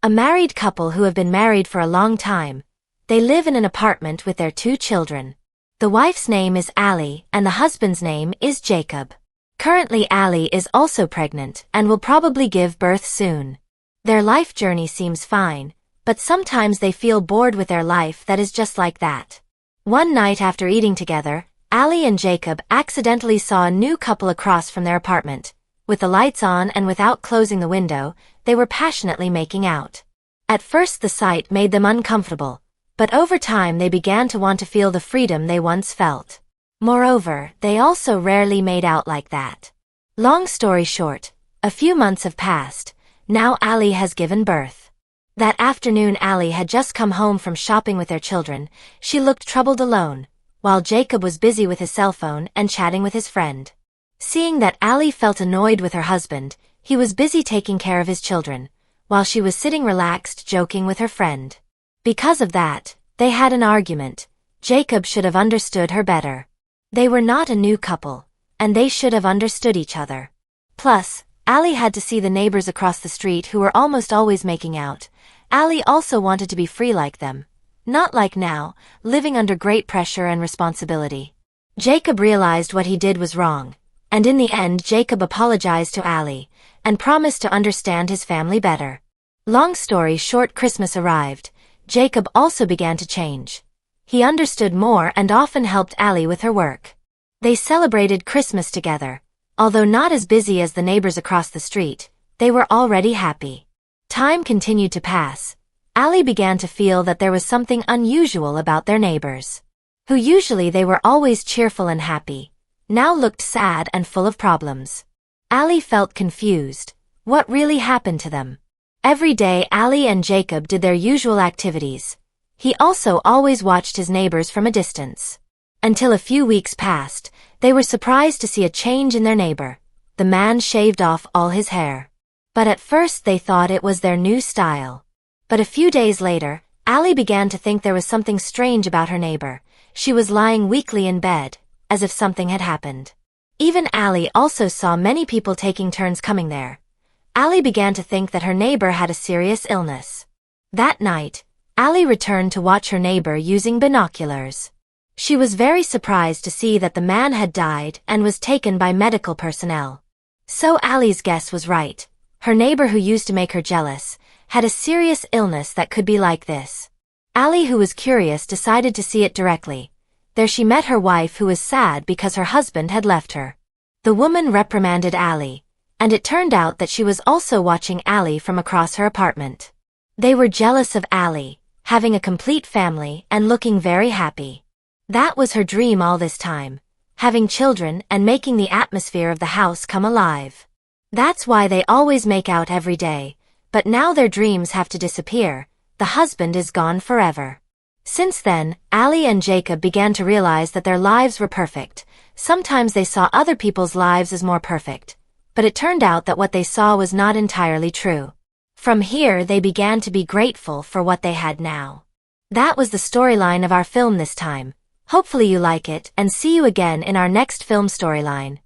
A married couple who have been married for a long time. They live in an apartment with their 2 children. The wife's name is Allie and the husband's name is Jacob. Currently Allie is also pregnant and will probably give birth soon. Their life journey seems fine, but sometimes they feel bored with their life that is just like that. One night after eating together, Allie and Jacob accidentally saw a new couple across from their apartment. With the lights on and without closing the window, they were passionately making out. At first the sight made them uncomfortable, but over time they began to want to feel the freedom they once felt. Moreover, they also rarely made out like that. Long story short, a few months have passed. Now Allie has given birth. That afternoon Allie had just come home from shopping with their children. She looked troubled alone, while Jacob was busy with his cell phone and chatting with his friend. Seeing that Allie felt annoyed with her husband, he was busy taking care of his children, while she was sitting relaxed joking with her friend. Because of that, they had an argument. Jacob should have understood her better. They were not a new couple, and they should have understood each other. Plus, Allie had to see the neighbors across the street who were almost always making out. Allie also wanted to be free like them. Not like now, living under great pressure and responsibility. Jacob realized what he did was wrong, and in the end Jacob apologized to Allie, and promised to understand his family better. Long story short, Christmas arrived. Jacob also began to change. He understood more and often helped Allie with her work. They celebrated Christmas together. Although not as busy as the neighbors across the street, they were already happy. Time continued to pass. Allie began to feel that there was something unusual about their neighbors, who usually they were always cheerful and happy, now looked sad and full of problems. Allie felt confused. What really happened to them? Every day Allie and Jacob did their usual activities. He also always watched his neighbors from a distance. Until a few weeks passed, they were surprised to see a change in their neighbor. The man shaved off all his hair. But at first they thought it was their new style. But a few days later, Allie began to think there was something strange about her neighbor. She was lying weakly in bed, as if something had happened. Even Allie also saw many people taking turns coming there. Allie began to think that her neighbor had a serious illness. That night, Allie returned to watch her neighbor using binoculars. She was very surprised to see that the man had died and was taken by medical personnel. So Allie's guess was right. Her neighbor, who used to make her jealous, had a serious illness that could be like this. Allie, who was curious, decided to see it directly. There she met her wife, who was sad because her husband had left her. The woman reprimanded Allie, and it turned out that she was also watching Allie from across her apartment. They were jealous of Allie, having a complete family and looking very happy. That was her dream all this time, having children and making the atmosphere of the house come alive. That's why they always make out every day, but now their dreams have to disappear. The husband is gone forever. Since then, Allie and Jacob began to realize that their lives were perfect. Sometimes they saw other people's lives as more perfect, but it turned out that what they saw was not entirely true. From here they began to be grateful for what they had now. That was the storyline of our film this time. Hopefully you like it, and see you again in our next film storyline.